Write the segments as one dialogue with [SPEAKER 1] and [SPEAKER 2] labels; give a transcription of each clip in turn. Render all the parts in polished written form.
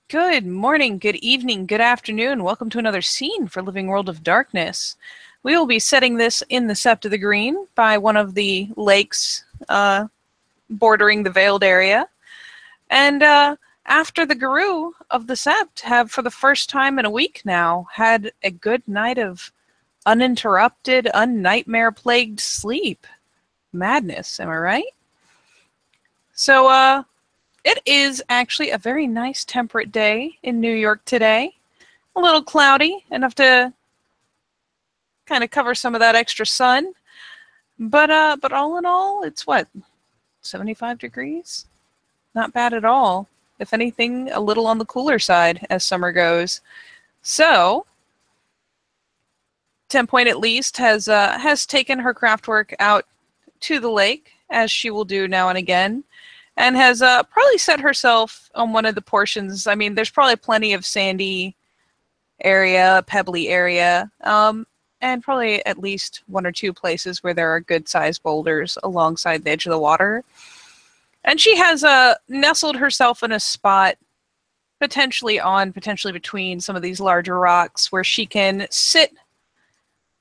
[SPEAKER 1] Good morning, good evening, good afternoon. Welcome to another scene for Living World of Darkness. We will be setting this in the Sept of the Green by one of the lakes bordering the Veiled area. And after the Guru of the Sept have, for the first time in a week now, had a good night of uninterrupted, un-nightmare-plagued sleep. Madness, am I right? So, it is actually a very nice temperate day in New York today. A little cloudy, enough to kind of cover some of that extra sun. But all in all, it's what, 75 degrees? Not bad at all. If anything, a little on the cooler side as summer goes. So, 10 Point at least has taken her craftwork out to the lake, as she will do now and again, and has probably set herself on one of the portions. I mean, there's probably plenty of sandy area, pebbly area, and probably at least one or two places where there are good-sized boulders alongside the edge of the water. And she has nestled herself in a spot potentially between some of these larger rocks where she can sit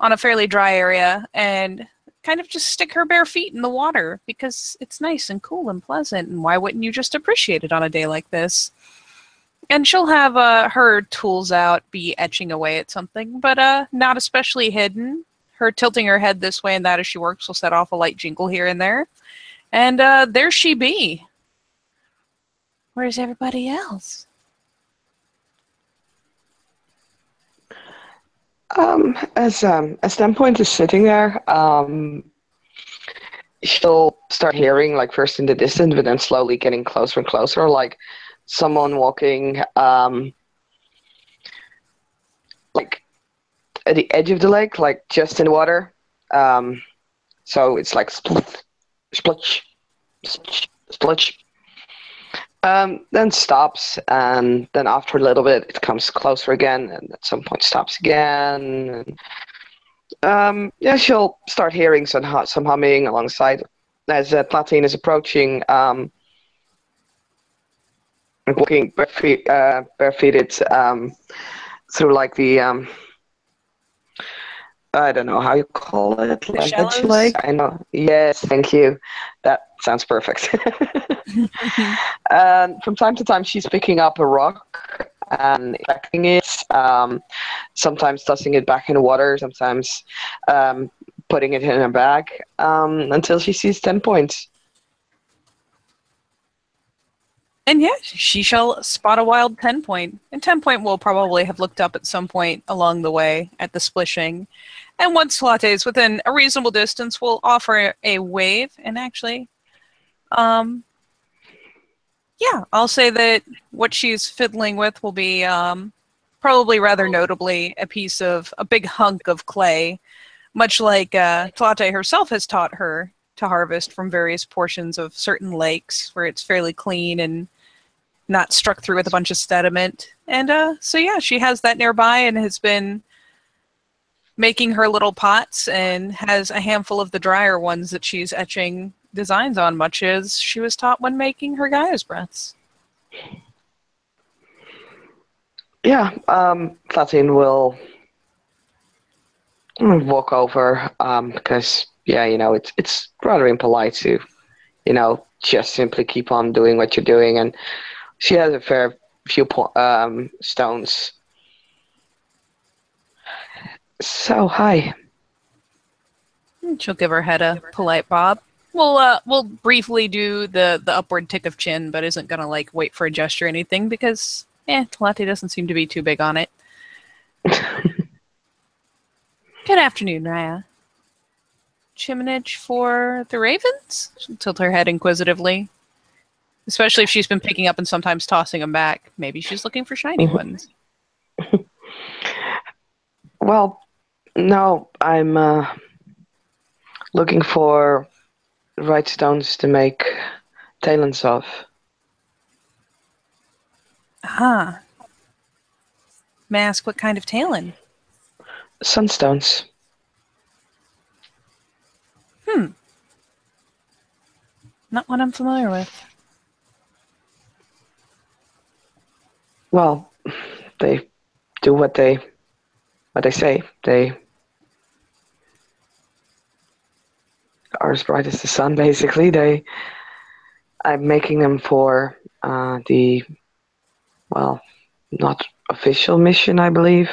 [SPEAKER 1] on a fairly dry area and kind of just stick her bare feet in the water because it's nice and cool and pleasant, and why wouldn't you just appreciate it on a day like this? And she'll have her tools out, be etching away at something, but not especially hidden. Her tilting her head this way and that as she works will set off a light jingle here and there. And there she be. Where's everybody else?
[SPEAKER 2] As Standpoint is sitting there, she'll start hearing, like, first in the distance, but then slowly getting closer and closer, like someone walking, like at the edge of the lake, like just in the water. So it's like split, splitch, splitch, splitch. Then stops, and then after a little bit, it comes closer again, and at some point stops again. Yeah, she'll start hearing some humming alongside as Platine is approaching, walking barefooted through like the I don't know how you call it,
[SPEAKER 1] The
[SPEAKER 2] like edge
[SPEAKER 1] shallows?
[SPEAKER 2] lake. I know. Yes, thank you. That sounds perfect. And from time to time, she's picking up a rock and collecting it. Sometimes tossing it back in the water. Sometimes putting it in her bag until she sees 10 points.
[SPEAKER 1] And yeah, she shall spot a wild 10 Point. And 10 Point will probably have looked up at some point along the way at the splishing. And once Latte is within a reasonable distance, will offer a wave. And actually, yeah, I'll say that what she's fiddling with will be probably rather notably a big hunk of clay, much like Tlate herself has taught her to harvest from various portions of certain lakes where it's fairly clean and not struck through with a bunch of sediment. And so yeah, she has that nearby and has been making her little pots and has a handful of the drier ones that she's etching designs on, much as she was taught when making her Gaia's breaths.
[SPEAKER 2] Yeah, Platine will walk over because, yeah, it's rather impolite to, just simply keep on doing what you're doing. And she has a fair few stones. So, hi.
[SPEAKER 1] She'll give her head a polite bob. We'll briefly do the upward tick of chin, but isn't gonna like wait for a gesture or anything because Talati doesn't seem to be too big on it. Good afternoon, Raya. Chiminage for the ravens? She'll tilt her head inquisitively. Especially if she's been picking up and sometimes tossing them back. Maybe she's looking for shiny ones.
[SPEAKER 2] Well, no, I'm looking for the right stones to make talons of.
[SPEAKER 1] Ah. May I ask what kind of talon?
[SPEAKER 2] Sunstones.
[SPEAKER 1] Not one I'm familiar with.
[SPEAKER 2] Well, they do what they say. They are as bright as the sun, basically. I'm making them for the, well, not official mission, I believe,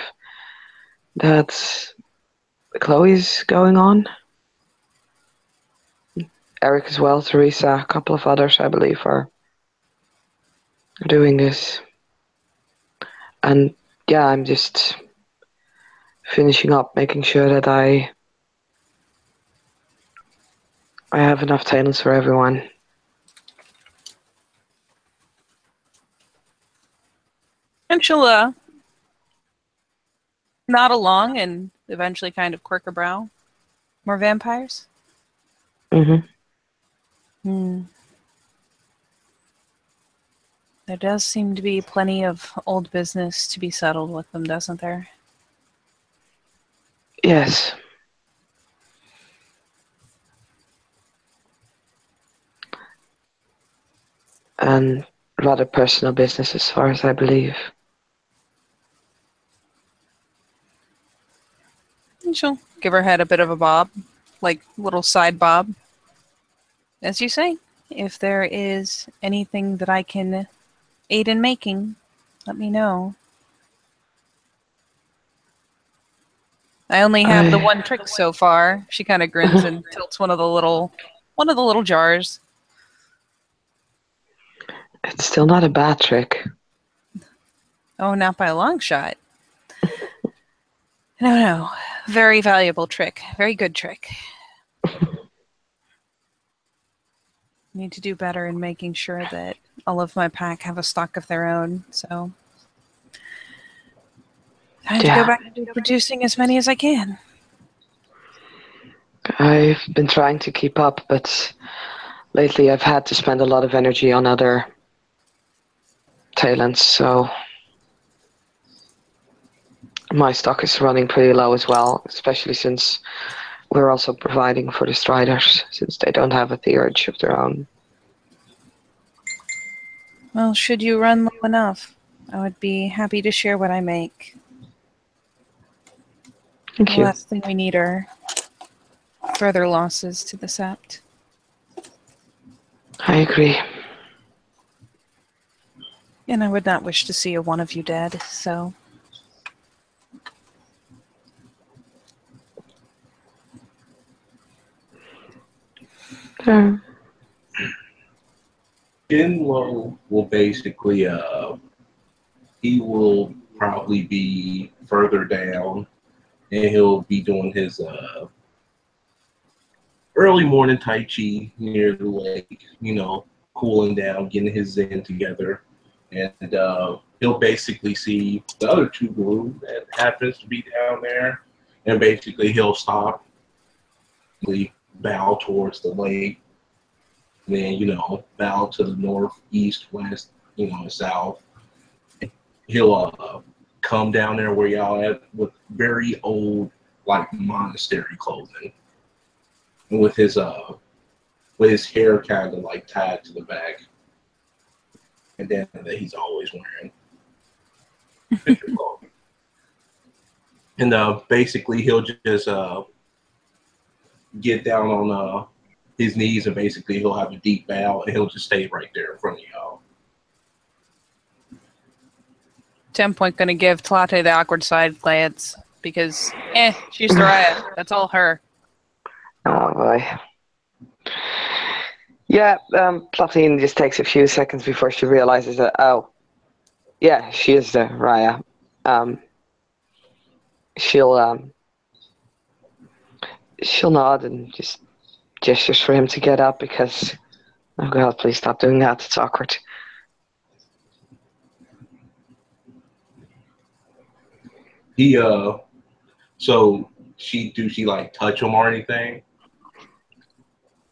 [SPEAKER 2] that Chloe's going on. Eric as well, Teresa, a couple of others, I believe, are doing this. And yeah, I'm just finishing up, making sure that I have enough talents for everyone.
[SPEAKER 1] And she'll nod along and eventually kind of quirk her brow. More vampires?
[SPEAKER 2] Mm-hmm.
[SPEAKER 1] There does seem to be plenty of old business to be settled with them, doesn't there?
[SPEAKER 2] Yes. And rather personal business as far as I believe.
[SPEAKER 1] And she'll give her head a bit of a bob, like little side bob. As you say, if there is anything that I can aid in making, let me know. I only have the one trick so far. She kind of grins and tilts one of the little jars.
[SPEAKER 2] It's still not a bad trick.
[SPEAKER 1] Oh, not by a long shot. No. Very valuable trick. Very good trick. Need to do better in making sure that all of my pack have a stock of their own, so time to go back to producing as many as I can.
[SPEAKER 2] I've been trying to keep up, but lately I've had to spend a lot of energy on other talents, so my stock is running pretty low as well, especially since we're also providing for the Striders, since they don't have a theurge of their own.
[SPEAKER 1] Well, should you run low enough, I would be happy to share what I make.
[SPEAKER 2] Thank you.
[SPEAKER 1] The last thing we need are further losses to the Sept.
[SPEAKER 2] I agree.
[SPEAKER 1] And I would not wish to see one of you dead, so...
[SPEAKER 3] Genlo will basically, he will probably be further down, and he'll be doing his early morning Tai Chi near the lake, cooling down, getting his Zen together. And he'll basically see the other two group that happens to be down there, and basically he'll stop, bow towards the lake, and then, bow to the north, east, west, and south. He'll come down there where y'all at with very old, like, monastery clothing, and with his hair kind of like tied to the back, and then that he's always wearing. And basically he'll just get down on his knees, and basically he'll have a deep bow, and he'll just stay right there in front of y'all.
[SPEAKER 1] 10-point gonna give Tlate the awkward side glance because, she's Soraya. That's all her.
[SPEAKER 2] Oh boy. Yeah, Platine just takes a few seconds before she realizes that, oh, yeah, she is the Raya. She'll nod and just gestures for him to get up because, oh god, please stop doing that. It's awkward.
[SPEAKER 3] So she like touch him or anything?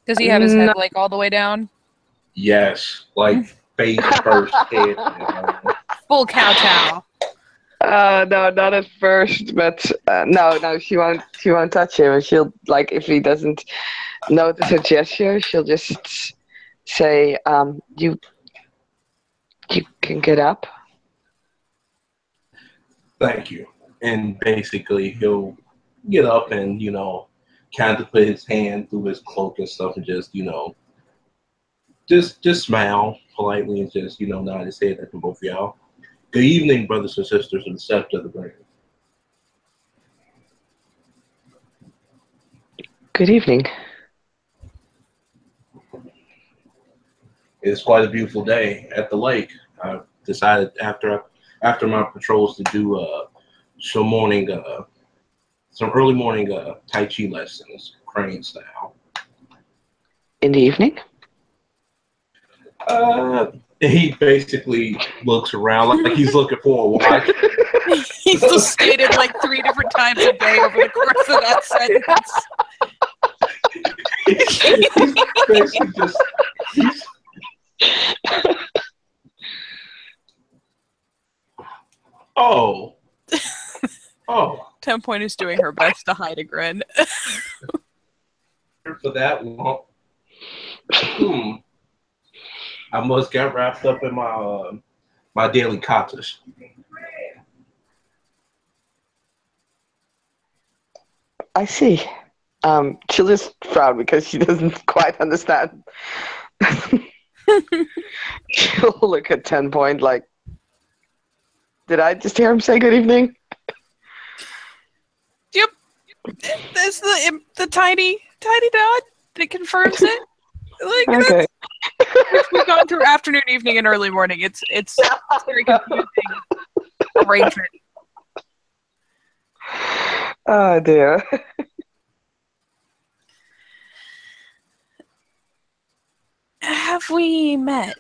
[SPEAKER 1] Does he have his head like all the way down?
[SPEAKER 3] Yes, like face first, head.
[SPEAKER 1] Full kowtow.
[SPEAKER 2] No, not at first, but no, she won't touch him. And she'll, like, if he doesn't notice her gesture, she'll just say, you can get up.
[SPEAKER 3] Thank you. And basically, he'll get up and, kind of put his hand through his cloak and stuff and just, just smile politely and just, nod his head at the both of y'all. Good evening, brothers and sisters of the Scepter of the Brain.
[SPEAKER 2] Good evening.
[SPEAKER 3] It's quite a beautiful day at the lake. I decided after my patrols to do some early morning Tai Chi lessons, crane style.
[SPEAKER 2] In the evening?
[SPEAKER 3] He basically looks around like he's looking for a watch.
[SPEAKER 1] He's just stated like 3 different times a day over the course of that sentence.
[SPEAKER 3] He's basically just. Oh.
[SPEAKER 1] 10 Point is doing her best to hide a grin.
[SPEAKER 3] For that long. I must get wrapped up in my daily katas.
[SPEAKER 2] I see. She'll just frown because she doesn't quite understand. She'll look at 10 Point like, did I just hear him say good evening?
[SPEAKER 1] Yep. That's the tiny dot that confirms it. Like,
[SPEAKER 2] Okay.
[SPEAKER 1] we've gone through afternoon, evening, and early morning. It's very confusing arrangement.
[SPEAKER 2] Oh dear.
[SPEAKER 1] Have we met?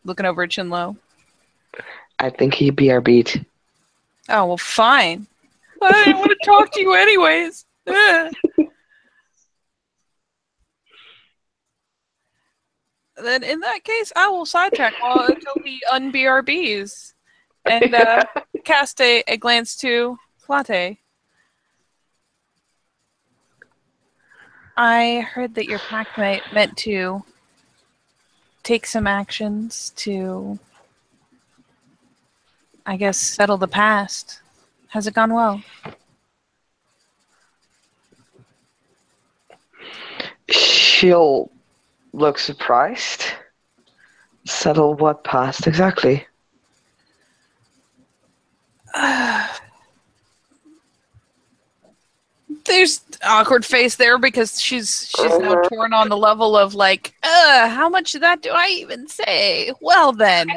[SPEAKER 1] Looking over at Chinlo.
[SPEAKER 2] I think he BRB'd.
[SPEAKER 1] Oh, well, fine. But I didn't want to talk to you anyways. Then in that case, I will sidetrack until he un-BRBs and cast a glance to Flate. I heard that your pack meant to take some actions to, I guess, settle the past. Has it gone well?
[SPEAKER 2] She'll look surprised. Settle what past exactly?
[SPEAKER 1] There's awkward face there because she's now torn on the level of like, how much of that do I even say? Well then.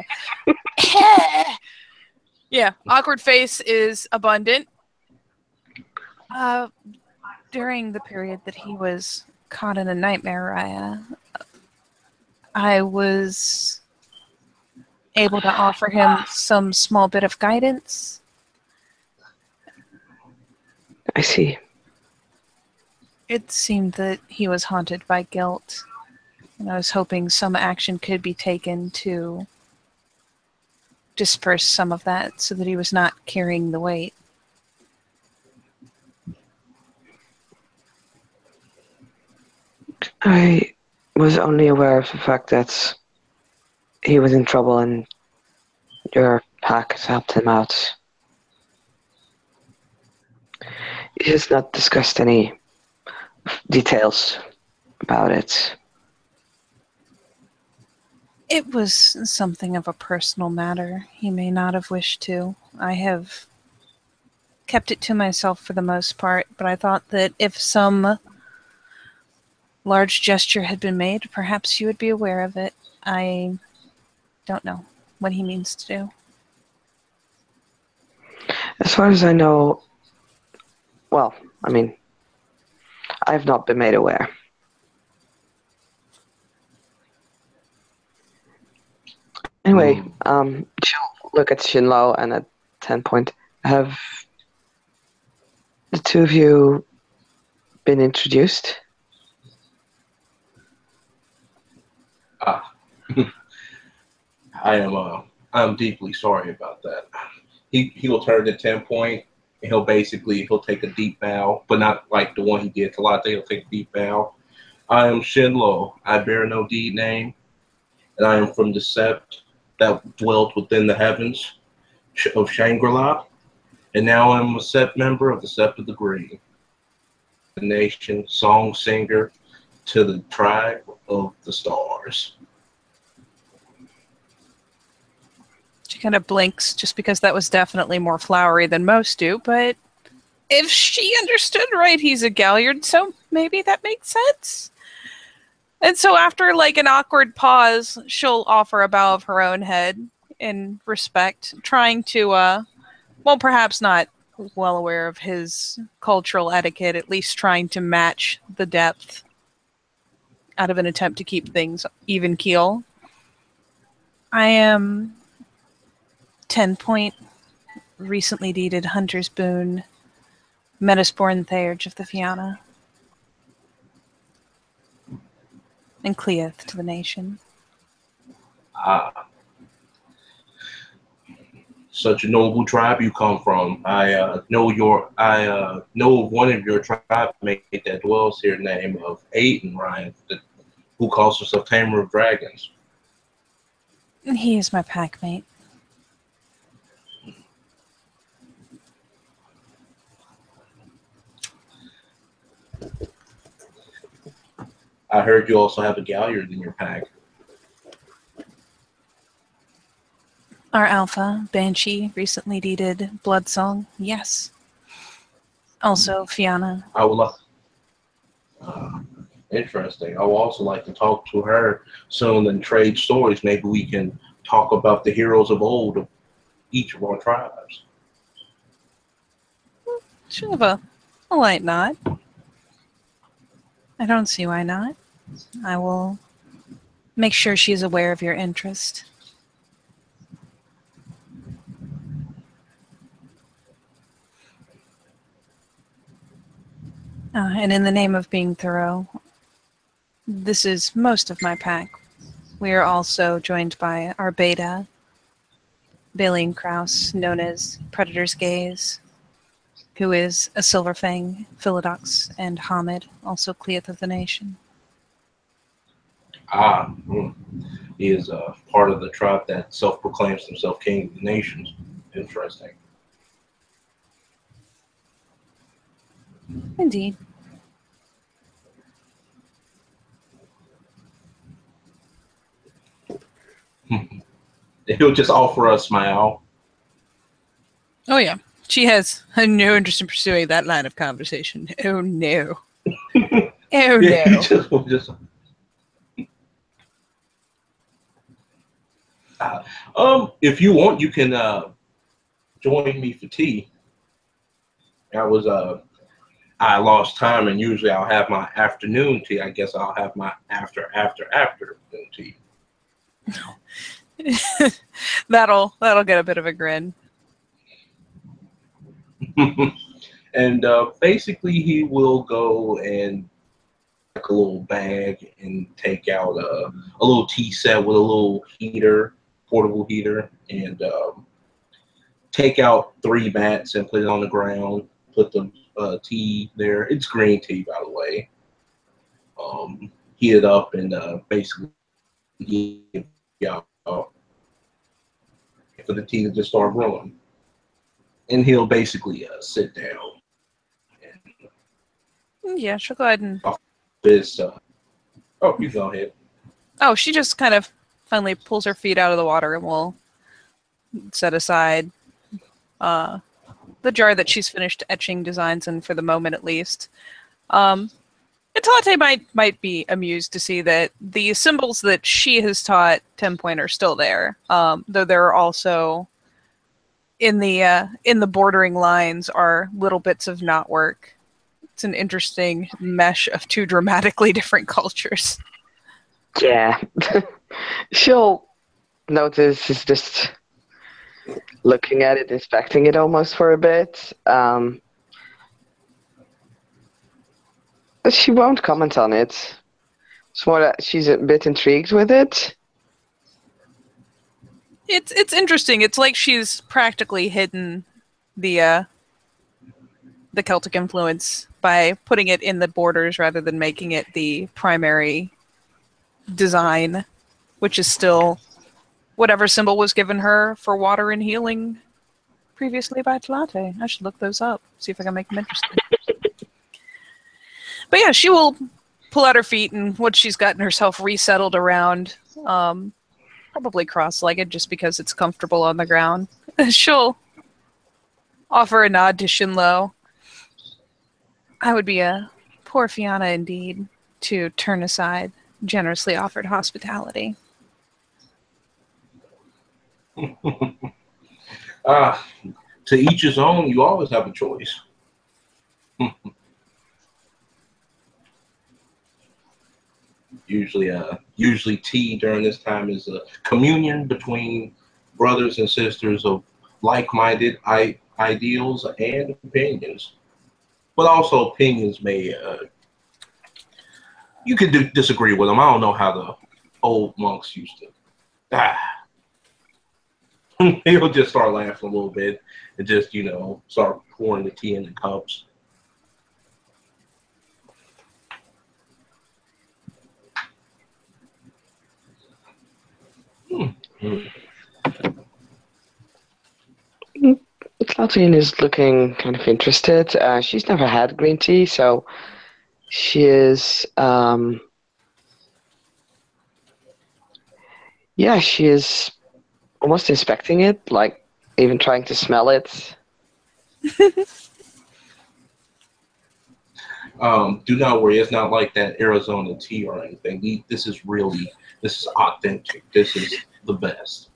[SPEAKER 1] Yeah, awkward face is abundant. During the period that he was caught in a nightmare, I was able to offer him some small bit of guidance.
[SPEAKER 2] I see.
[SPEAKER 1] It seemed that he was haunted by guilt, and I was hoping some action could be taken to disperse some of that so that he was not carrying the weight.
[SPEAKER 2] I was only aware of the fact that he was in trouble and your pack has helped him out. He has not discussed any details about it.
[SPEAKER 1] It was something of a personal matter. He may not have wished to. I have kept it to myself for the most part, but I thought that if some large gesture had been made, perhaps you would be aware of it. I don't know what he means to do.
[SPEAKER 2] As far as I know, well, I mean, I've not been made aware. Anyway, she'll look at Shinlo and at 10 Point. Have the two of you been introduced?
[SPEAKER 3] I'm deeply sorry about that. He will turn to 10 Point and he'll take a deep bow, but not like the one he did to Latte. He'll take a deep bow I am Shinlo. I bear no deed name, and I am from the sept that dwelt within the heavens of Shangri-La, and now I am a sept member of the Sept of the Green, the nation song singer to the tribe of the stars.
[SPEAKER 1] She kind of blinks just because that was definitely more flowery than most do, but if she understood right, he's a Galliard, so maybe that makes sense. And so after like an awkward pause, she'll offer a bow of her own head in respect, trying to, well, perhaps not well aware of his cultural etiquette, at least trying to match the depth out of an attempt to keep things even keel. I am 10 point, recently deeded Hunter's Boon, Metasporn Theurge of the Fianna, and Cleoth to the nation.
[SPEAKER 3] Ah, such a noble tribe you come from. I know of one of your tribe mate that dwells here, name of Aiden Ryan, who calls himself Tamer of Dragons.
[SPEAKER 1] He is my pack mate.
[SPEAKER 3] I heard you also have a Galliard in your pack.
[SPEAKER 1] Our alpha, Banshee, recently deeded Bloodsong, yes. Also, Fianna.
[SPEAKER 3] I would like. Uh, Interesting. I would also like to talk to her soon and trade stories. Maybe we can talk about the heroes of old of each of our tribes.
[SPEAKER 1] Should have a light nod. I don't see why not. I will make sure she's aware of your interest. And in the name of being thorough, this is most of my pack. We are also joined by our beta, Baleen Kraus, known as Predator's Gaze, who is a Silverfang, Philodox, and Hamid, also Cleoth of the Nation.
[SPEAKER 3] He is part of the tribe that self-proclaims himself king of the nations. Interesting.
[SPEAKER 1] Indeed.
[SPEAKER 3] He'll just offer a smile.
[SPEAKER 1] Oh, yeah. She has no interest in pursuing that line of conversation. Oh, no. Oh,
[SPEAKER 3] Yeah,
[SPEAKER 1] no.
[SPEAKER 3] If you want, you can join me for tea. I lost time, and usually I'll have my afternoon tea. I guess I'll have my afternoon tea.
[SPEAKER 1] That'll get a bit of a grin.
[SPEAKER 3] And basically, he will go and like a little bag and take out a little tea set with a little heater, portable heater, and take out 3 mats and put it on the ground. Put the tea there. It's green tea, by the way. Heat it up and basically give y'all for the tea to just start brewing. And he'll basically sit down.
[SPEAKER 1] Yeah, she'll go ahead and...
[SPEAKER 3] This, oh, you go ahead.
[SPEAKER 1] Oh, she just kind of finally pulls her feet out of the water and will set aside the jar that she's finished etching designs in for the moment, at least. Itate might be amused to see that the symbols that she has taught 10 Point are still there, though there are also in the bordering lines are little bits of knotwork. It's an interesting mesh of 2 dramatically different cultures.
[SPEAKER 2] Yeah. She'll notice is just looking at it, inspecting it almost for a bit. But she won't comment on it. It's more that she's a bit intrigued with it.
[SPEAKER 1] It's interesting. It's like she's practically hidden the Celtic influence by putting it in the borders rather than making it the primary design, which is still whatever symbol was given her for water and healing previously by Talate. I should look those up, see if I can make them interesting. But yeah, she will pull out her feet, and what she's gotten herself resettled around, probably cross-legged just because it's comfortable on the ground, she'll offer a nod to Shinlo. I would be a poor Fianna indeed to turn aside generously offered hospitality.
[SPEAKER 3] To each his own, you always have a choice. Usually tea during this time is a communion between brothers and sisters of like-minded ideals and opinions. But also opinions may, you can disagree with them. I don't know how the old monks used to. He'll just start laughing a little bit and just, start pouring the tea in the cups.
[SPEAKER 2] Claudine is looking kind of interested. She's never had green tea, so she is, she is almost inspecting it, like even trying to smell it.
[SPEAKER 3] Do not worry, it's not like that Arizona tea or anything. This is authentic. This is the best.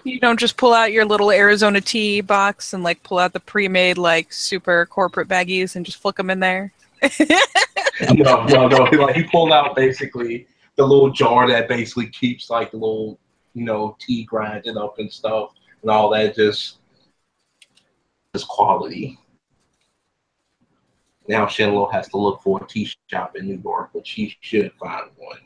[SPEAKER 1] You don't just pull out your little Arizona tea box and like pull out the pre-made like super corporate baggies and just flick them in there.
[SPEAKER 3] No. Like he pulled out basically the little jar that basically keeps like the little, tea grinded up and stuff and all that. Just quality. Now Shinlo has to look for a tea shop in New York, but she should find one.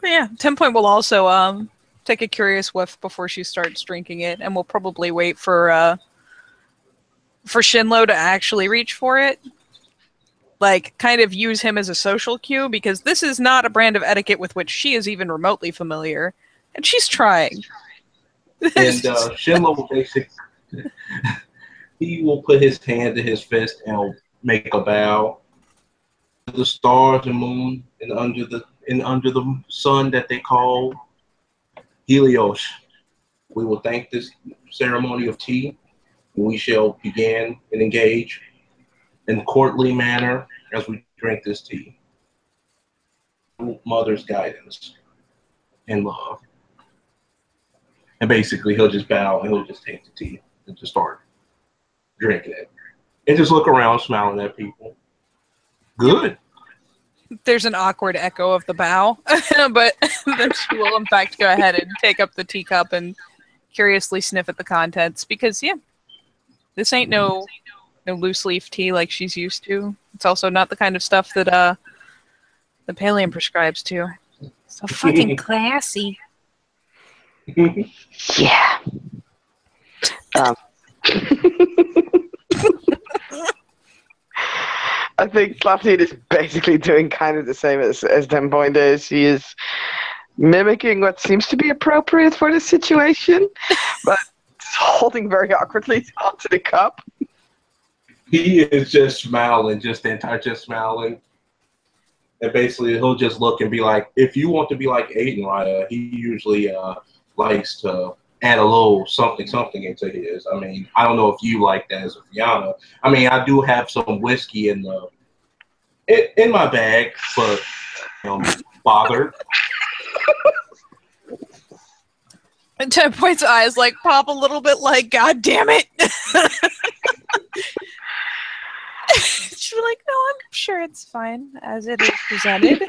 [SPEAKER 1] But yeah, 10 Point will also take a curious whiff before she starts drinking it, and we'll probably wait for Shinlo to actually reach for it. Like, kind of use him as a social cue, because this is not a brand of etiquette with which she is even remotely familiar, and she's trying.
[SPEAKER 3] And Shinlo will basically, he will put his hand to his fist and make a bow to the stars and moon and under the sun that they call Helios. We will thank this ceremony of tea. We shall begin and engage in courtly manner as we drink this tea. Mother's guidance and love. And basically, he'll just bow and he'll just take the tea and just start drinking it. And just look around, smiling at people. Good.
[SPEAKER 1] There's an awkward echo of the bow, but then she will, in fact, go ahead and take up the teacup and curiously sniff at the contents because, this ain't no loose leaf tea like she's used to. It's also not the kind of stuff that the Pallium prescribes to. So fucking classy.
[SPEAKER 2] Yeah. I think Claudine is basically doing kind of the same as 10 Point is. She is mimicking what seems to be appropriate for the situation, but holding very awkwardly onto the cup.
[SPEAKER 3] He is just smiling, just smiling. And basically, he'll just look and be like, if you want to be like Aiden Raya, he usually likes to add a little something into his. I mean, I don't know if you like that as a Fianna. I mean, I do have some whiskey in my bag, but bothered.
[SPEAKER 1] And 10 Point's eyes like pop a little bit like, God damn it. She's like, no, I'm sure it's fine as it is presented.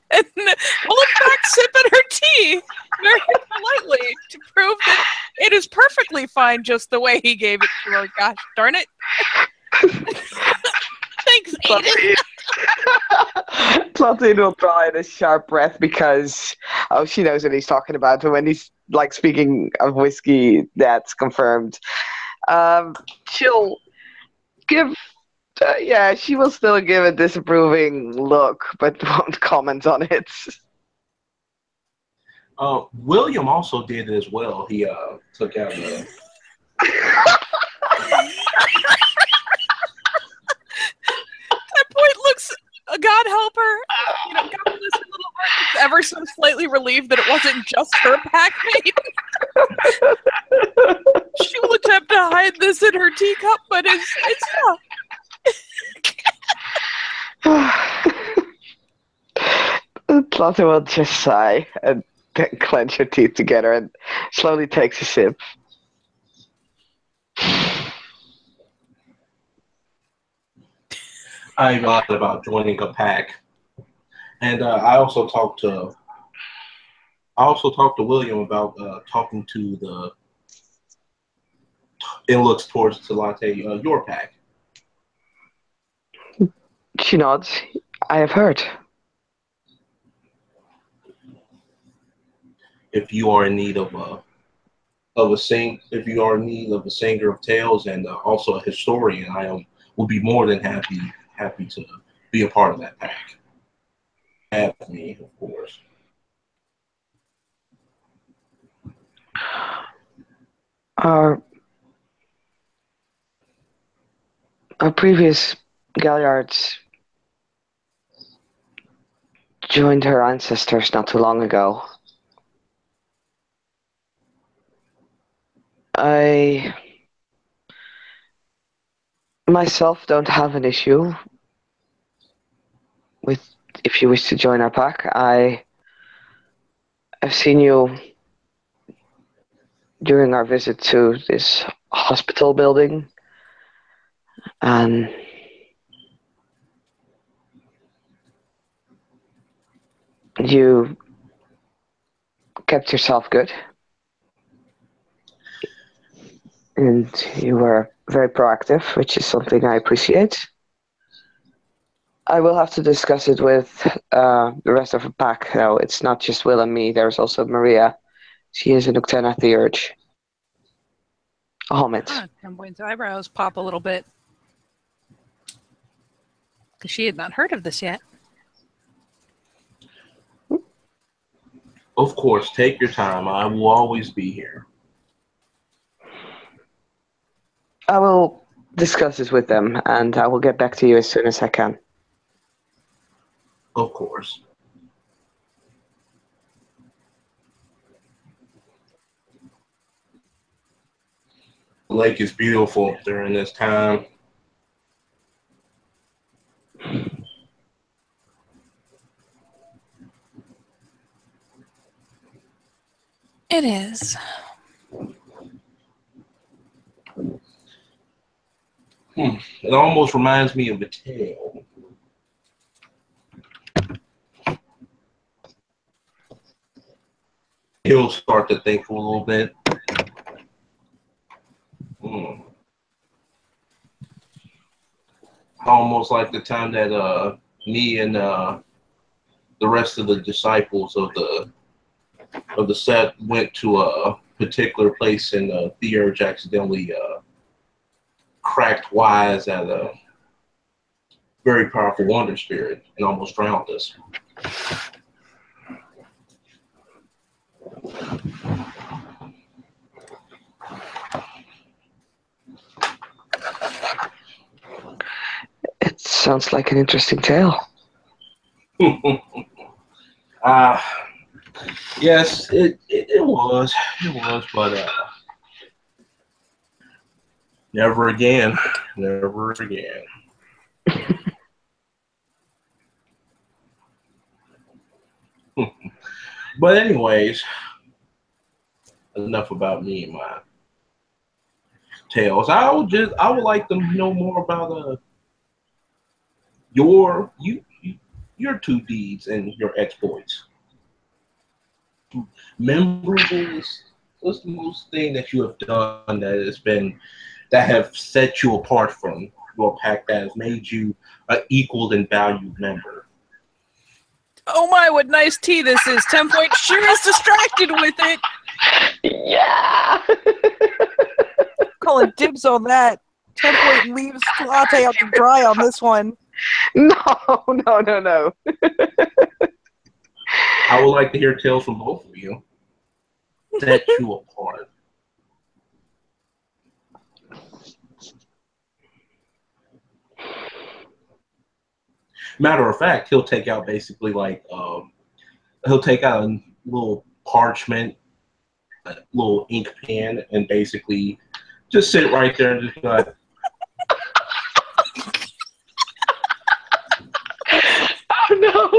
[SPEAKER 1] And will in fact sip at her tea very politely to prove that it is perfectly fine just the way he gave it to her. Gosh darn it. Thanks, Aiden.
[SPEAKER 2] Claudine will draw in a sharp breath because, oh, she knows what he's talking about. And when he's like speaking of whiskey, that's confirmed. She'll give, yeah, she will still give a disapproving look, but won't comment on it.
[SPEAKER 3] William also did it as well. He took out the.
[SPEAKER 1] That point looks, God help her, God bless her little heart, looks ever so slightly relieved that it wasn't just her packmate. She will attempt to hide this in her teacup, but it's
[SPEAKER 2] Lotte will just sigh and then clench her teeth together and slowly takes a sip.
[SPEAKER 3] I thought about joining a pack, and I also talked to William about talking to the. It looks towards Talate, your pack.
[SPEAKER 2] She nods. I have heard.
[SPEAKER 3] If you are in need of a if you are in need of a singer of tales and also a historian, will be more than happy to be a part of that pack. Have me, of course.
[SPEAKER 2] Our previous galliards joined her ancestors not too long ago. I myself don't have an issue with if you wish to join our pack. I've seen you during our visit to this hospital building, and you kept yourself good. And you were very proactive, which is something I appreciate. I will have to discuss it with the rest of the pack, though. It's not just Will and me. There's also Maria. She is an Uctena Theurge. A Homid.
[SPEAKER 1] Temboine's eyebrows pop a little bit. Because she had not heard of this yet.
[SPEAKER 3] Of course, take your time. I will always be here.
[SPEAKER 2] I will discuss this with them, and I will get back to you as soon as I can.
[SPEAKER 3] Of course. The lake is beautiful during this time.
[SPEAKER 1] It is.
[SPEAKER 3] It almost reminds me of a tale. He'll start to think for a little bit. Almost like the time that me and the rest of the disciples of the set went to a particular place and Theurge accidentally cracked wise at a very powerful wonder spirit and almost drowned us.
[SPEAKER 2] It sounds like an interesting tale.
[SPEAKER 3] Yes, it was. It was, but never again. Never again. But anyways, enough about me and my tales. I would like to know more about your two deeds and your exploits. Memorable. What's the most thing that you have done that have set you apart from your pack that has made you an equal and valued member?
[SPEAKER 1] Oh my, what nice tea this is. 10 Point sure is distracted with it.
[SPEAKER 2] Yeah.
[SPEAKER 4] Calling dibs on that. 10 Point leaves latte out to dry on this one.
[SPEAKER 2] No.
[SPEAKER 3] I would like to hear tales from both of you. Set you apart. Matter of fact, he'll take out basically like he'll take out a little parchment, a little ink pen, and basically just sit right there and just be like,
[SPEAKER 2] Oh no.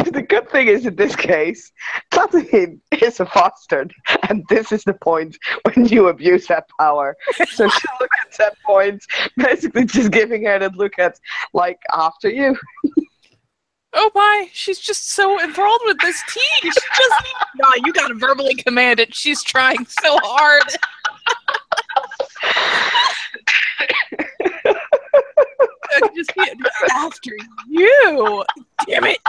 [SPEAKER 2] The good thing is in this case, Tatooine is a bastard, and this is the point when you abuse that power. So she'll look at that point, basically just giving her that look at, like, after you.
[SPEAKER 1] Oh my, she's just so enthralled with this tea. She just, no, you gotta verbally command it. She's trying so hard. I can just see it after you. Damn it.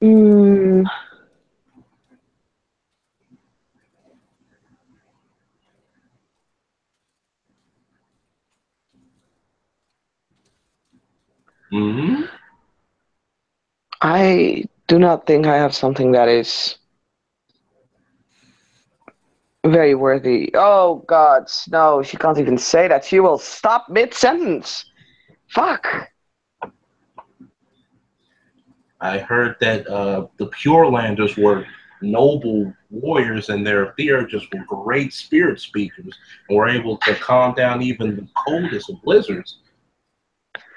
[SPEAKER 2] Mm.
[SPEAKER 3] mm-hmm.
[SPEAKER 2] I do not think I have something that is very worthy. Oh God, no, she can't even say that. She will stop mid-sentence. Fuck.
[SPEAKER 3] I heard that the Pure Landers were noble warriors, and their theurgists were great spirit speakers, and were able to calm down even the coldest of blizzards.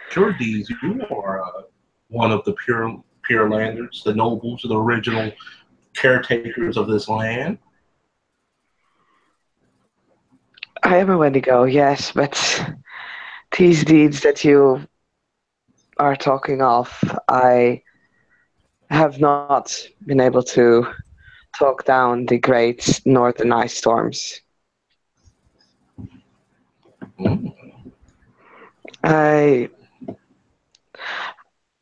[SPEAKER 3] Sure, Dees, you are one of the Pure Landers, the nobles, the original caretakers of this land.
[SPEAKER 2] I am a Wendigo, yes, but these deeds that you are talking of, I have not been able to talk down the great northern ice storms.
[SPEAKER 3] Mm.
[SPEAKER 2] I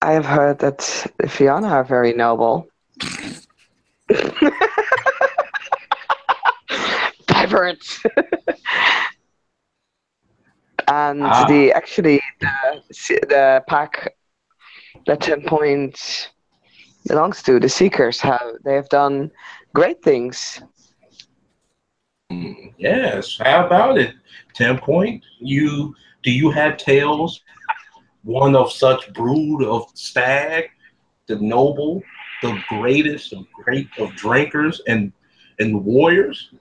[SPEAKER 2] have heard that Fiona are very noble. Diverts. And the pack that 10 Point belongs to, the Seekers, they have done great things.
[SPEAKER 3] Yes, how about it? 10 Point. Do you have tales? One of such brood of stag, the noble, the greatest of great of drinkers and warriors.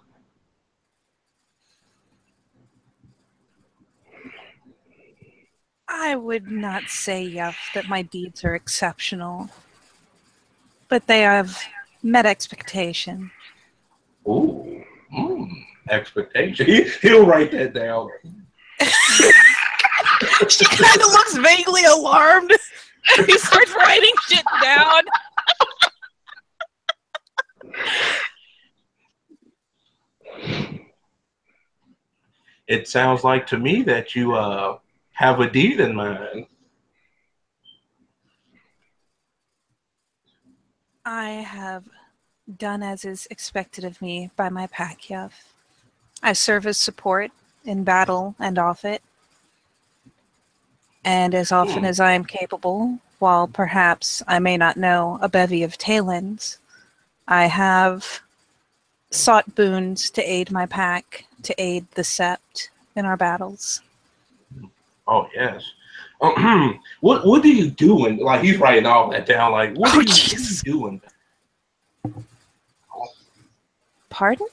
[SPEAKER 1] I would not say, Yuff, that my deeds are exceptional, but they have met expectation.
[SPEAKER 3] Ooh, expectation. He'll write that down.
[SPEAKER 1] She kind of looks vaguely alarmed. He starts writing shit down.
[SPEAKER 3] It sounds like to me that you have a deed in mind.
[SPEAKER 1] I have done as is expected of me by my pack, Yuff. I serve as support in battle and off it. And as often as I am capable, while perhaps I may not know a bevy of tailends, I have sought boons to aid my pack, to aid the Sept in our battles.
[SPEAKER 3] Oh yes. What do you do? And like he's writing all that down. Like what are you doing?
[SPEAKER 1] Pardon?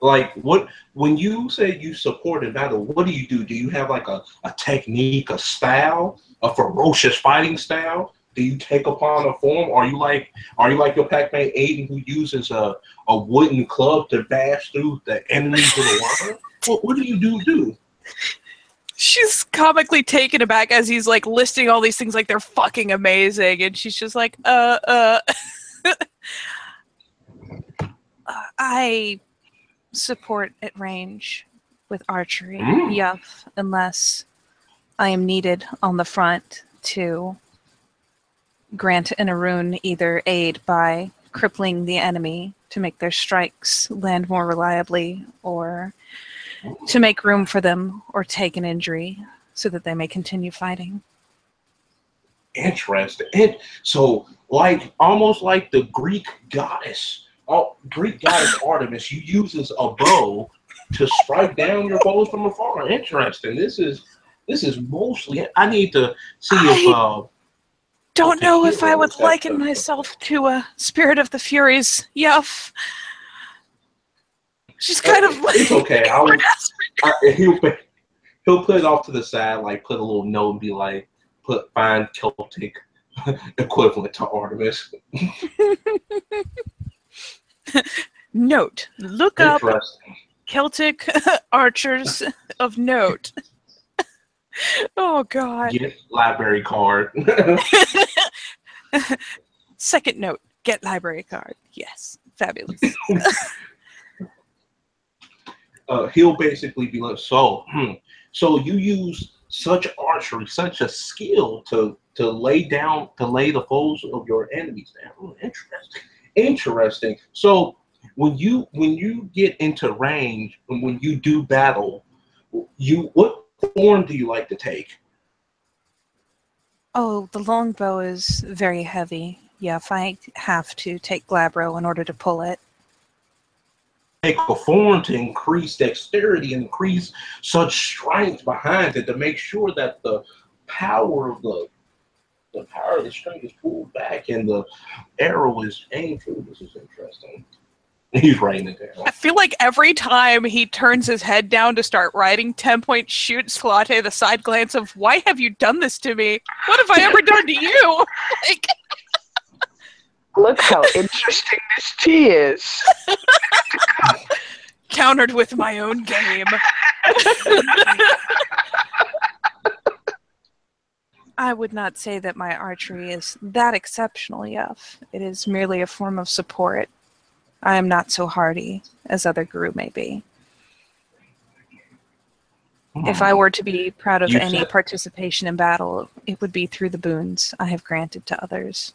[SPEAKER 3] Like what when you say you support in battle, what do you do? Do you have like a technique, a style, a ferocious fighting style? Do you take upon a form? Are you like your Pac-Man Aiden who uses a wooden club to bash through the enemies of the world? What do you do?
[SPEAKER 1] She's comically taken aback as he's like listing all these things like they're fucking amazing, and she's just like, I support at range with archery,
[SPEAKER 3] Mm.
[SPEAKER 1] yuff, unless I am needed on the front to grant an Arun either aid by crippling the enemy to make their strikes land more reliably, or to make room for them or take an injury so that they may continue fighting.
[SPEAKER 3] Interesting. So, like, almost like the Greek goddess, Greek goddess Artemis, she uses a bow to strike down your foes from afar. Interesting. This is mostly. I need to see if.
[SPEAKER 1] Don't
[SPEAKER 3] Okay,
[SPEAKER 1] know if I
[SPEAKER 3] hero
[SPEAKER 1] would
[SPEAKER 3] is that
[SPEAKER 1] liken myself to a spirit of the Furies. Yuff. She's kind of like.
[SPEAKER 3] It's okay. He'll put it off to the side, like put a little note and be like, find Celtic equivalent to Artemis.
[SPEAKER 1] Note: look up
[SPEAKER 3] Interesting.
[SPEAKER 1] Celtic archers of note. Oh God.
[SPEAKER 3] Get library card.
[SPEAKER 1] Second note: get library card. Yes, fabulous.
[SPEAKER 3] He'll basically be like, so you use such archery, such a skill to lay the foes of your enemies down. Oh, interesting. So when you get into range and when you do battle, what form do you like to take?
[SPEAKER 1] Oh, the longbow is very heavy. Yeah, if I have to take Glabro in order to pull it.
[SPEAKER 3] Take a form to increase dexterity, increase such strength behind it to make sure that the power of the string is pulled back and the arrow is aimed true. This is interesting. He's writing it down.
[SPEAKER 1] I feel like every time he turns his head down to start writing, 10-point shoots Slate the side glance of, why have you done this to me? What have I ever done to you? Like,
[SPEAKER 2] Look how interesting this tea is.
[SPEAKER 1] countered with my own game. I would not say that my archery is that exceptional, Yuff. It is merely a form of support. I am not so hardy as other Guru may be. If I were to be proud of any participation in battle, it would be through the boons I have granted to others.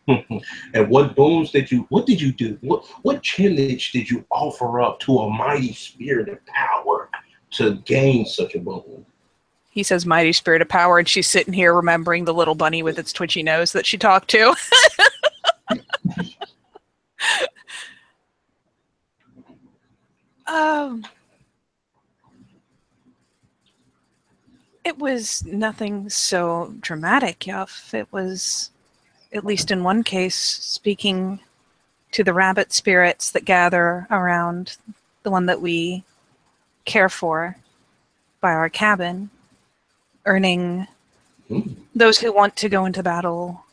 [SPEAKER 3] And what boons did you do? What challenge did you offer up to a mighty spirit of power to gain such a boon?
[SPEAKER 1] He says mighty spirit of power, and she's sitting here remembering the little bunny with its twitchy nose that she talked to. It was nothing so dramatic, Yuff. It was, at least in one case, speaking to the rabbit spirits that gather around the one that we care for by our cabin, earning those who want to go into battle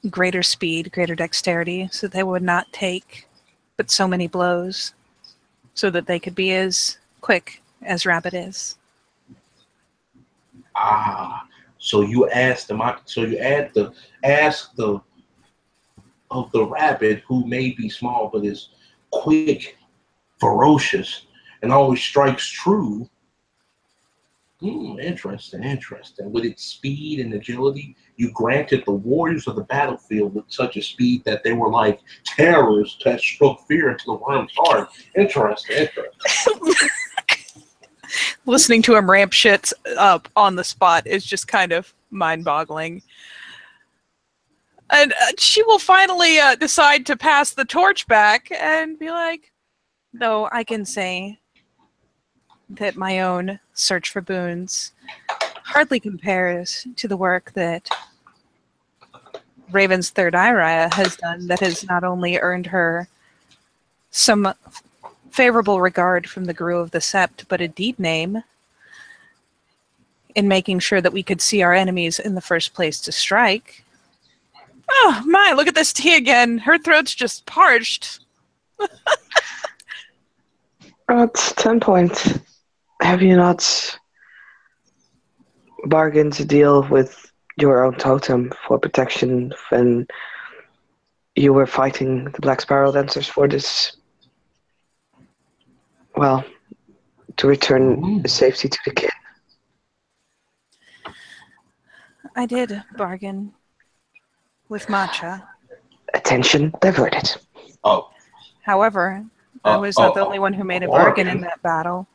[SPEAKER 1] greater speed, greater dexterity, so they would not take but so many blows, so that they could be as quick as rabbit is.
[SPEAKER 3] So you ask the of the rabbit who may be small but is quick, ferocious, and always strikes true. Interesting. With its speed and agility, you granted the warriors of the battlefield with such a speed that they were like terrors that struck fear into the worm's heart. Interesting.
[SPEAKER 1] Listening to him ramp shit up on the spot is just kind of mind-boggling. And she will finally decide to pass the torch back and be like, though I can say that my own search for boons hardly compares to the work that Raven's Third Eye Raya has done, that has not only earned her some favorable regard from the Guru of the Sept, but a deed name in making sure that we could see our enemies in the first place to strike. Oh my, look at this tea again. Her throat's just parched.
[SPEAKER 2] That's 10 points. Have you not bargained a deal with your own totem for protection when you were fighting the Black Spiral Dancers for this, well, to return safety to the kin.
[SPEAKER 1] I did bargain with Matcha.
[SPEAKER 2] Attention diverted.
[SPEAKER 3] Oh,
[SPEAKER 1] However, I was not the only one who made a bargain in that battle.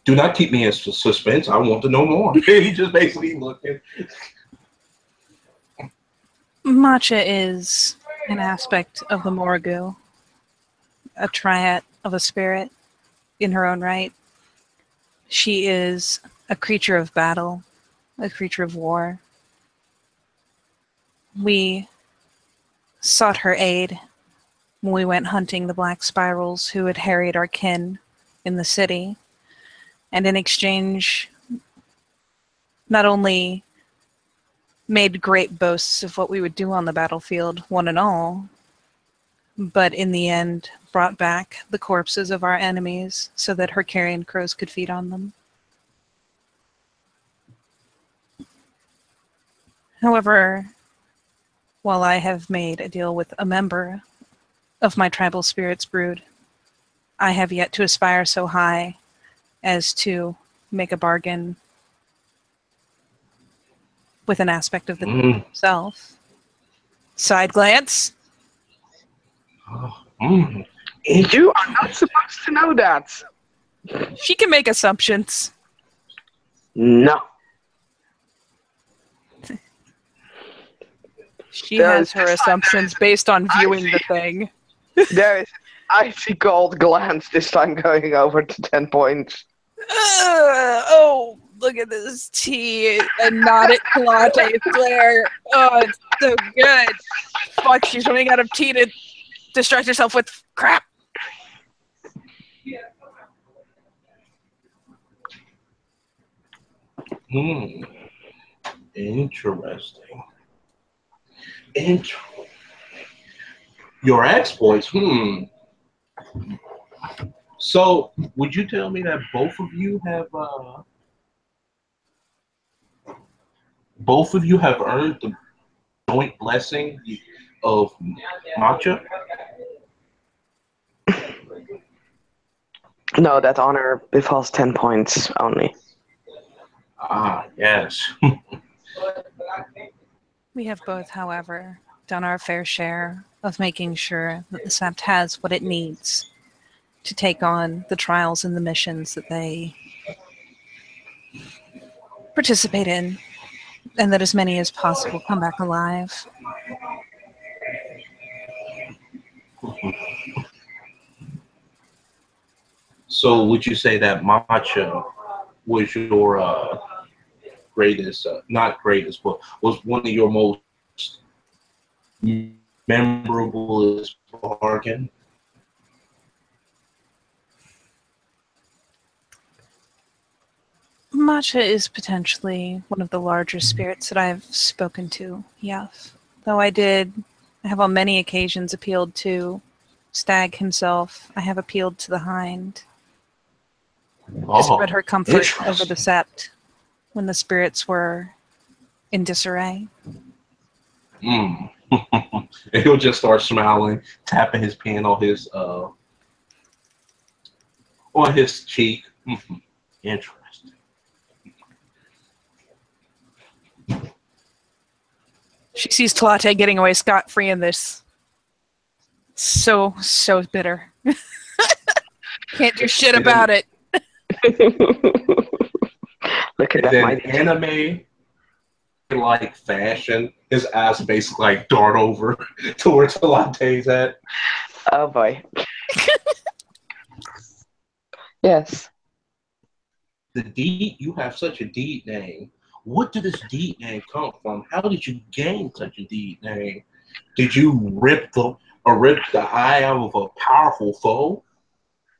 [SPEAKER 3] do not keep me in suspense. I want to know more. He just basically looking.
[SPEAKER 1] Matcha is an aspect of the Morgu, a triad of a spirit in her own right. She is a creature of battle, a creature of war. We sought her aid when we went hunting the black spirals who had harried our kin in the city, and in exchange not only made great boasts of what we would do on the battlefield, one and all, but in the end brought back the corpses of our enemies so that her carrion crows could feed on them. However, while I have made a deal with a member of my tribal spirits brood, I have yet to aspire so high as to make a bargain with an aspect of the himself. Side glance.
[SPEAKER 2] You are not supposed to know that.
[SPEAKER 1] She can make assumptions.
[SPEAKER 2] No.
[SPEAKER 1] She has her assumptions based on viewing the thing.
[SPEAKER 2] There is an icy cold glance this time going over to 10 points.
[SPEAKER 1] Oh, look at this tea. A nod at Pilates glare. Oh, it's so good. Fuck, she's running out of tea to distract herself with crap.
[SPEAKER 3] Interesting. Your exploits. So, would you tell me that both of you have earned the joint blessing of matcha?
[SPEAKER 2] No, that honor befalls 10 points only.
[SPEAKER 3] Ah, yes.
[SPEAKER 1] We have both, however, done our fair share of making sure that the Sept has what it needs to take on the trials and the missions that they participate in, and that as many as possible come back alive.
[SPEAKER 3] So, would you say that matcha was your greatest, not greatest, but was one of your most memorable bargain?
[SPEAKER 1] Matcha is potentially one of the larger spirits that I've spoken to, yes. Though I have on many occasions appealed to Stag himself. I have appealed to the Hind. To spread her comfort over the Sept when the spirits were in disarray.
[SPEAKER 3] And he'll just start smiling, tapping his pen on his cheek. Interesting.
[SPEAKER 1] She sees Talate getting away scot-free in this. So bitter. Can't do shit about it.
[SPEAKER 2] Look at that.
[SPEAKER 3] In anime-like fashion, his ass basically like dart over towards Talate's head.
[SPEAKER 2] Oh boy. Yes.
[SPEAKER 3] You have such a deed name. What did this deed name come from? How did you gain such a deed name? Did you rip the eye out of a powerful foe?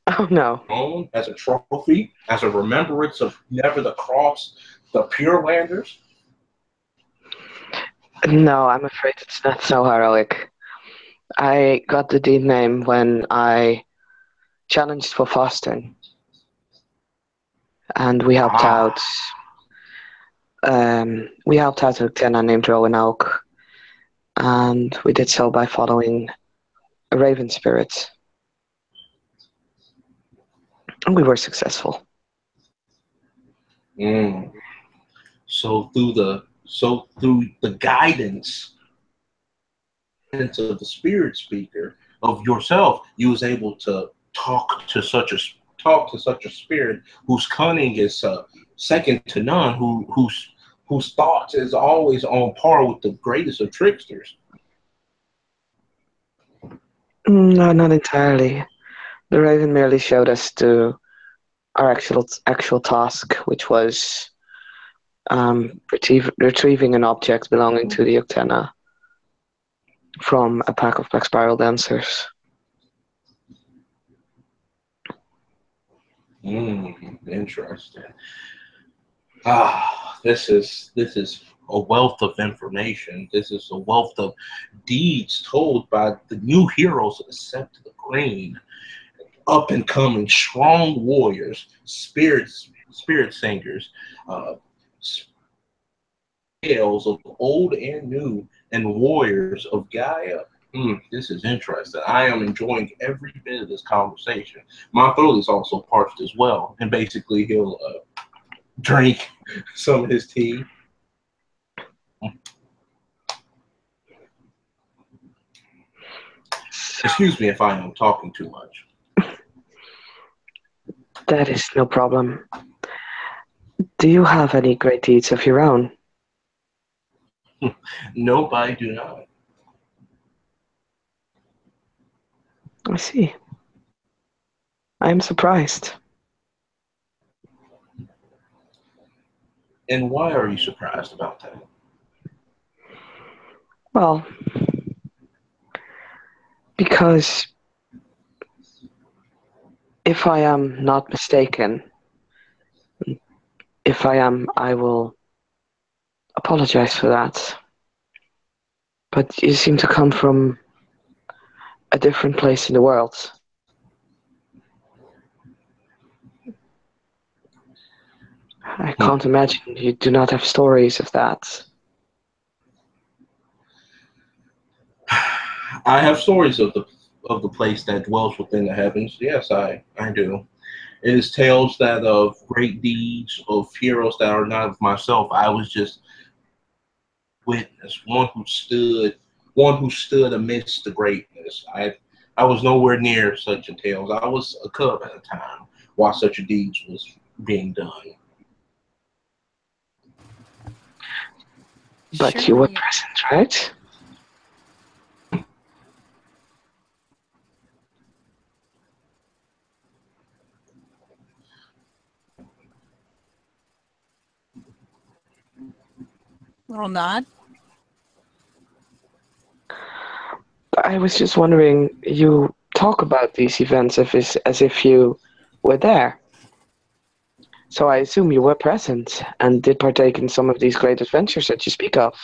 [SPEAKER 2] Oh no.
[SPEAKER 3] As a trophy, as a remembrance of never the cross, the Pure Landers?
[SPEAKER 2] No, I'm afraid it's not so heroic. I got the deed name when I challenged for fasting. And we helped out. We helped out a lieutenant named Rowan Oak, and we did so by following a raven spirit. And we were successful.
[SPEAKER 3] Mm. So through the guidance of the spirit speaker of yourself, you was able to talk to such a spirit whose cunning is second to none, whose thoughts is always on par with the greatest of tricksters.
[SPEAKER 2] No, not entirely. The raven merely showed us our actual task, which was retrieving an object belonging to the Octana from a pack of black spiral dancers.
[SPEAKER 3] Interesting. This is a wealth of information. This is a wealth of deeds told by the new heroes of the Sept of the Green, up and coming strong warriors, spirit singers, uh, tales of old and new, and warriors of Gaia. This is interesting. I am enjoying every bit of this conversation. My throat is also parched as well, and basically he'll drink some of his tea. Excuse me if I am talking too much.
[SPEAKER 2] That is no problem. Do you have any great deeds of your own?
[SPEAKER 3] Nope, I do not.
[SPEAKER 2] I see. I am surprised.
[SPEAKER 3] And why are you surprised about that?
[SPEAKER 2] Well, because if I am not mistaken, if I am, I will apologize for that. But you seem to come from a different place in the world. I can't imagine you do not have stories of that.
[SPEAKER 3] I have stories of the place that dwells within the heavens. Yes, I do. It is tales that of great deeds of heroes that are not of myself. I was just witness, one who stood amidst the greatness. I was nowhere near such a tales. I was a cub at the time while such a deed was being done.
[SPEAKER 2] But
[SPEAKER 1] Sure.
[SPEAKER 2] you were present, right?
[SPEAKER 1] Little nod.
[SPEAKER 2] I was just wondering, you talk about these events as if you were there. So I assume you were present and did partake in some of these great adventures that you speak of.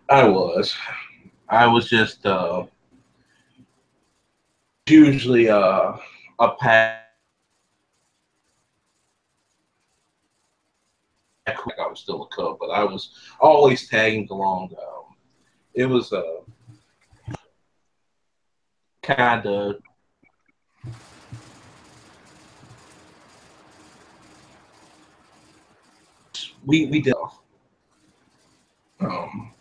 [SPEAKER 3] I was. I was just usually a pack. I was still a cub, but I was always tagging along. It was kind of we did. Um,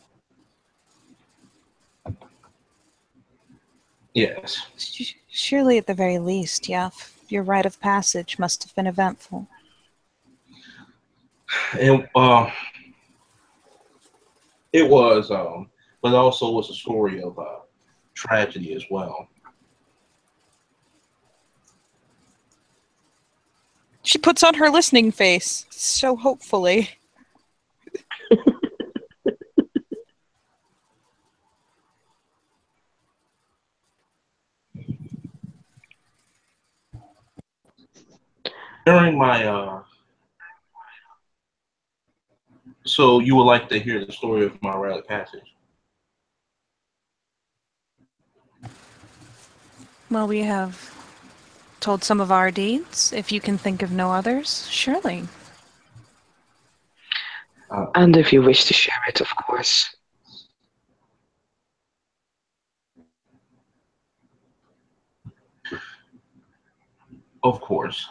[SPEAKER 3] yes.
[SPEAKER 5] Surely, at the very least, your rite of passage must have been eventful.
[SPEAKER 3] And it was, but also was a story of tragedy as well.
[SPEAKER 5] She puts on her listening face, so hopefully.
[SPEAKER 3] During my, so you would like to hear the story of my rite of passage?
[SPEAKER 5] Well, we have told some of our deeds. If you can think of no others, surely.
[SPEAKER 2] And if you wish to share it, of course.
[SPEAKER 3] of course.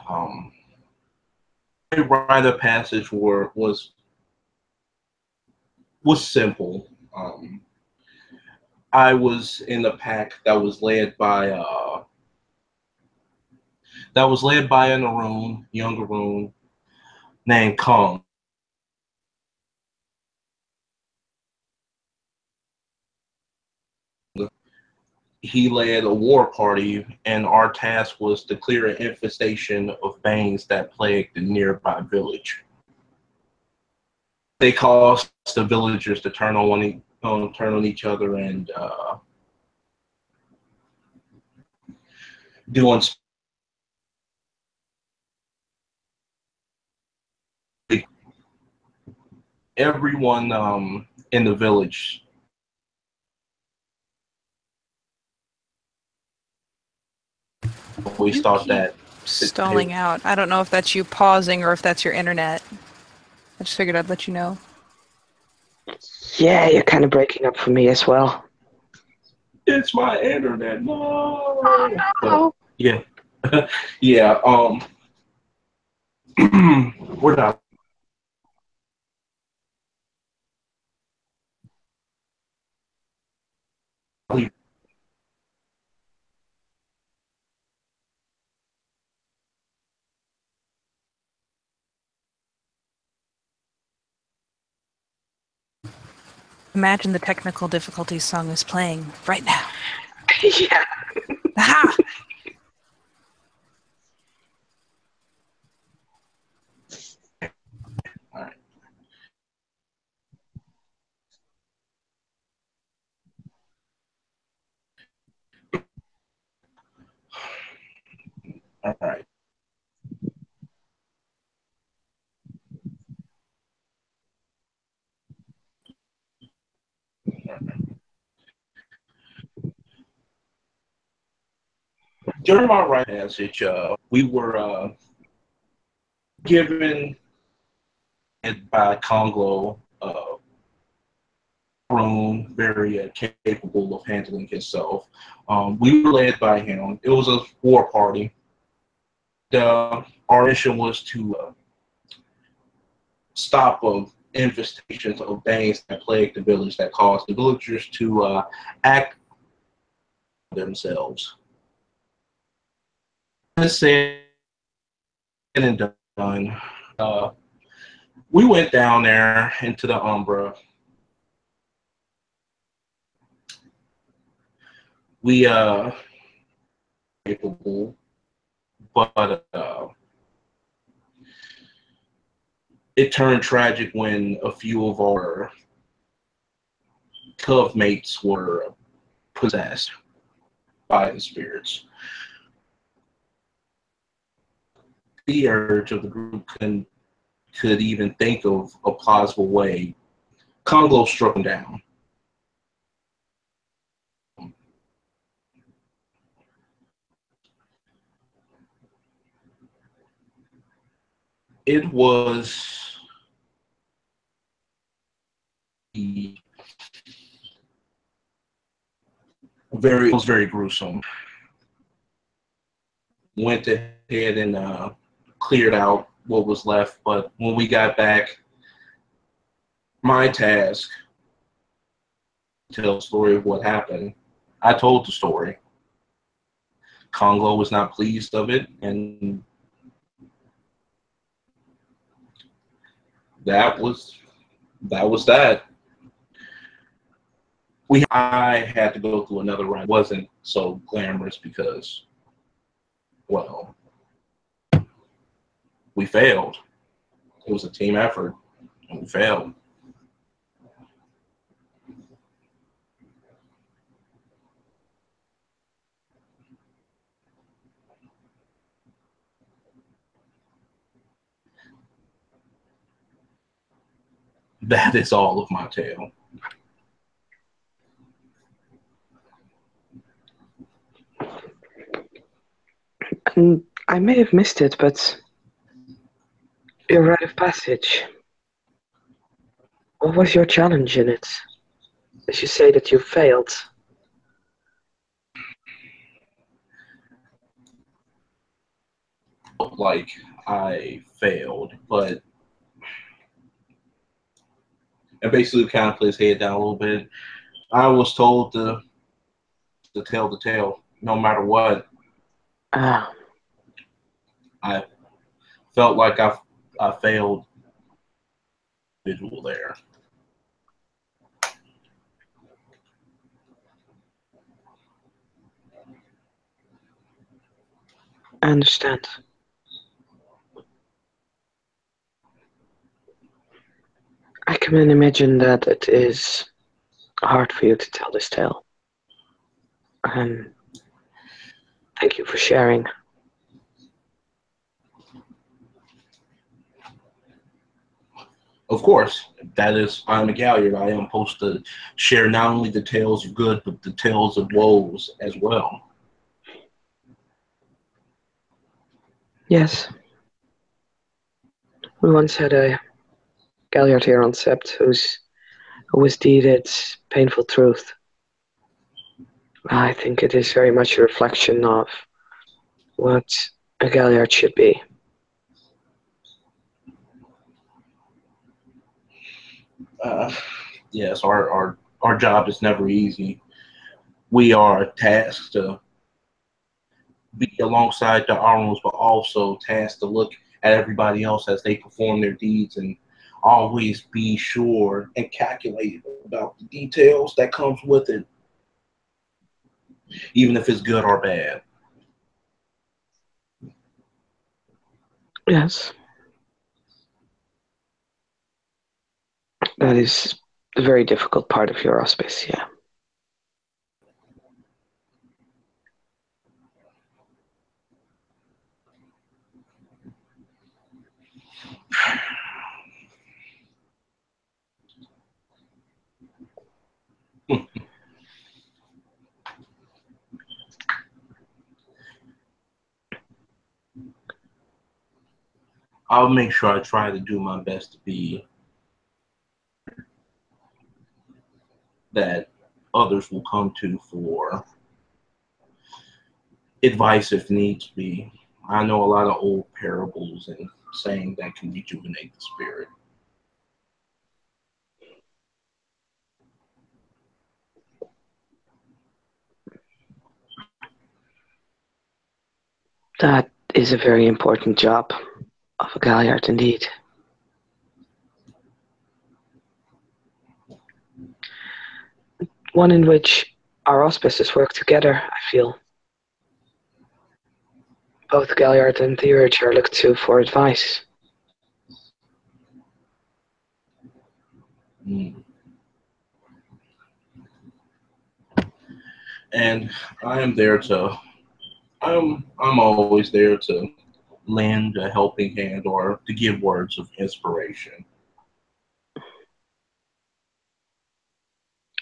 [SPEAKER 3] The rite of passage was simple. I was in the pack that was led by an Arun, young Arun, named Kong. He led a war party, and our task was to clear an infestation of bangs that plagued the nearby village. They caused the villagers to turn on each other and doing everyone in the village. Always
[SPEAKER 5] You
[SPEAKER 3] thought
[SPEAKER 5] keep
[SPEAKER 3] that
[SPEAKER 5] stalling out. I don't know if that's you pausing or if that's your internet. I just figured I'd let you know.
[SPEAKER 2] Yeah, you're kind of breaking up for me as well.
[SPEAKER 3] it's my internet. No.
[SPEAKER 2] Oh.
[SPEAKER 3] Yeah, yeah. We're not.
[SPEAKER 5] Imagine the technical difficulties song is playing right now.
[SPEAKER 2] Yeah.
[SPEAKER 5] Aha!
[SPEAKER 3] All right. All right. During my right passage, we were given it by Congo, grown, very capable of handling himself. We were led by him. It was a war party. Our mission was to stop infestations of bangs that plagued the village that caused the villagers to act themselves. Said and done. We went down there into the Umbra. We capable, but it turned tragic when a few of our cub mates were possessed by the spirits. The urge of the group could even think of a plausible way. Congo struck them down. It was it was very gruesome. Went ahead and cleared out what was left, but when we got back, my task to tell the story of what happened. I told the story. Congo was not pleased of it, and that was that. I had to go through another run. It wasn't so glamorous because, well, we failed. It was a team effort, and we failed. That is all of my tale.
[SPEAKER 2] And I may have missed it, but your rite of passage. What was your challenge in it? As you say that you failed.
[SPEAKER 3] felt like I failed, but and basically kind of put his head down a little bit. I was told to tell the tale, no matter what.
[SPEAKER 2] Ah,
[SPEAKER 3] I felt like I failed visual there.
[SPEAKER 2] I understand. I can imagine that it is hard for you to tell this tale. And thank you for sharing.
[SPEAKER 3] Of course, that is, I'm a Galliard. I am supposed to share not only the tales of good, but the tales of woes as well.
[SPEAKER 2] Yes, we once had a Galliard here on Sept who was deeded painful truth. I think it is very much a reflection of what a Galliard should be.
[SPEAKER 3] Uh, yes, our job is never easy. We are tasked to be alongside the arms, but also tasked to look at everybody else as they perform their deeds and always be sure and calculate about the details that comes with it, even if it's good or bad.
[SPEAKER 2] Yes, that is a very difficult part of your auspice, yeah.
[SPEAKER 3] I'll make sure I try to do my best to be that others will come to for advice if needs be. I know a lot of old parables and saying that can rejuvenate the spirit.
[SPEAKER 2] That is a very important job of a Galliard indeed. One in which our auspices work together, I feel. Both Galliard and the Urge are looked to for advice.
[SPEAKER 3] Mm. And I am there to I'm always there to lend a helping hand or to give words of inspiration.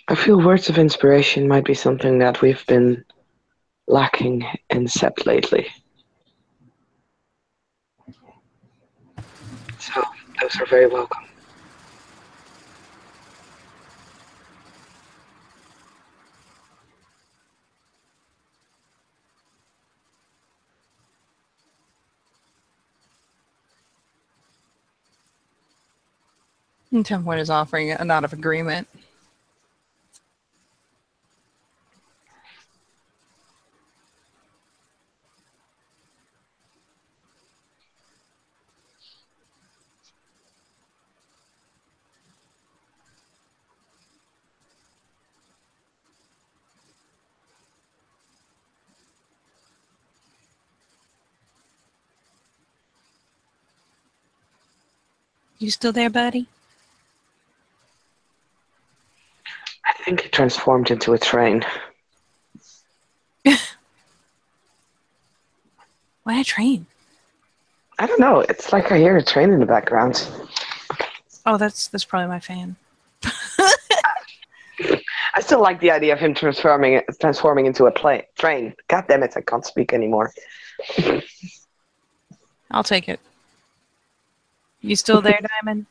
[SPEAKER 2] I feel words of inspiration might be something that we've been lacking in Sept lately. So, those are very welcome.
[SPEAKER 5] Template is offering a nod of agreement. You still there, buddy?
[SPEAKER 2] I think it transformed into a train.
[SPEAKER 5] Why a train?
[SPEAKER 2] I don't know, it's like I hear a train in the background.
[SPEAKER 5] Oh, that's probably my fan.
[SPEAKER 2] I still like the idea of him transforming into a train. God damn it, I can't speak anymore.
[SPEAKER 5] I'll take it. You still there, Diamond?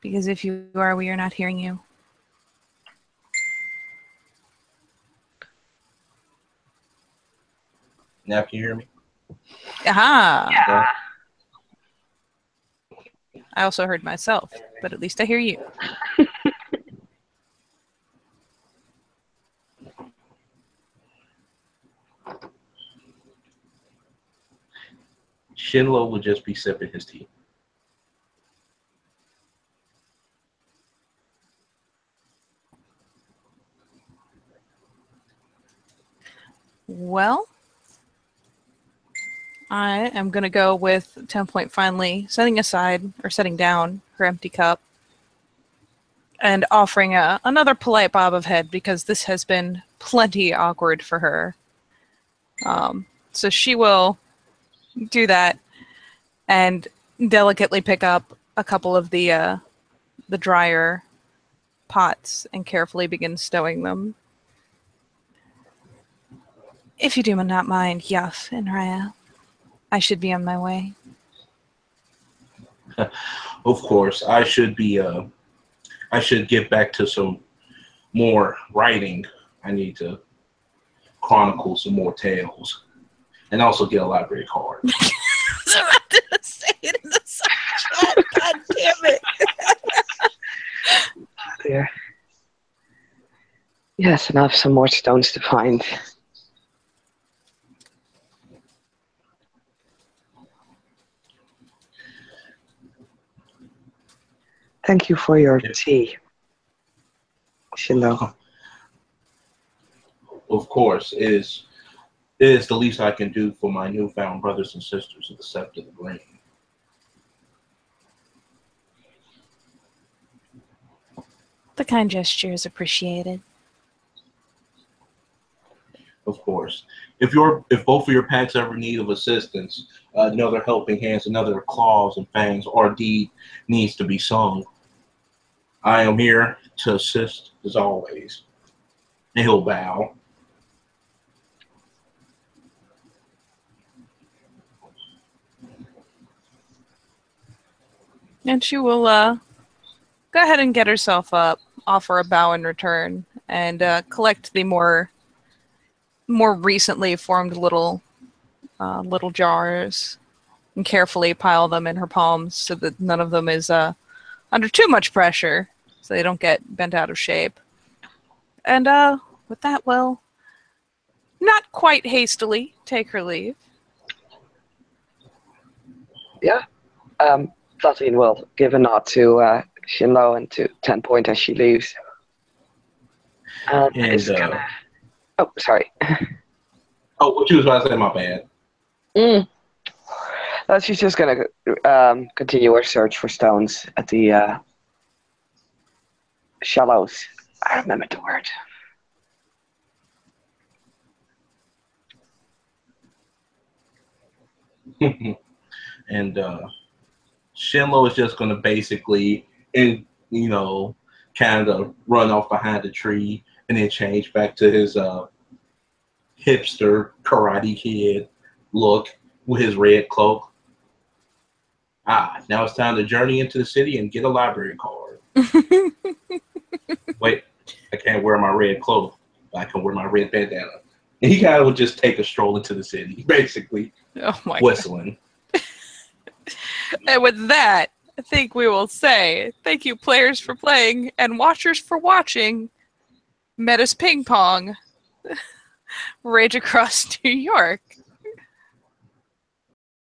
[SPEAKER 5] Because if you are, we are not hearing you.
[SPEAKER 3] Now can you hear me?
[SPEAKER 1] Aha!
[SPEAKER 3] Yeah.
[SPEAKER 1] I also heard myself, but at least I hear you.
[SPEAKER 3] Shinlo would just be sipping his tea.
[SPEAKER 1] Well, I am going to go with 10 Point finally setting aside or setting down her empty cup and offering another polite bob of head because this has been plenty awkward for her. So she will do that and delicately pick up a couple of the drier pots and carefully begin stowing them. If you do not mind, Yaf and Raya, I should be on my way.
[SPEAKER 3] Of course, I should get back to some more writing. I need to chronicle some more tales and also get a library card.
[SPEAKER 1] I was about to say it in the side chat. God damn it.
[SPEAKER 2] There. Yes, and I have some more stones to find. Thank you for your tea, Shindo.
[SPEAKER 3] Of course, it is the least I can do for my newfound brothers and sisters of the Sept of the Green.
[SPEAKER 5] The kind gesture is appreciated.
[SPEAKER 3] Of course. If both of your packs ever need of assistance, another helping hands, another claws and fangs, or deed needs to be sung, I am here to assist as always. And he'll bow.
[SPEAKER 1] And she will go ahead and get herself up, offer a bow in return, and collect the more recently formed little jars and carefully pile them in her palms so that none of them is under too much pressure, so they don't get bent out of shape. And with that, well, not quite hastily take her leave.
[SPEAKER 2] Yeah. Platine will give a nod to Shinlo and to 10 Point as she leaves.
[SPEAKER 3] And
[SPEAKER 2] Oh, sorry.
[SPEAKER 3] oh, what you was about to say, my bad.
[SPEAKER 2] She's just gonna continue her search for stones at the shallows. I remember the word.
[SPEAKER 3] And Shinlo is just going to basically, kind of run off behind a tree and then change back to his hipster Karate Kid look with his red cloak. Now it's time to journey into the city and get a library card. Wait, I can't wear my red cloak, but I can wear my red bandana. And he kind of would just take a stroll into the city, basically,
[SPEAKER 1] Oh my
[SPEAKER 3] whistling.
[SPEAKER 1] And with that, I think we will say thank you, players, for playing, and watchers for watching Metas Ping Pong Rage Across New York.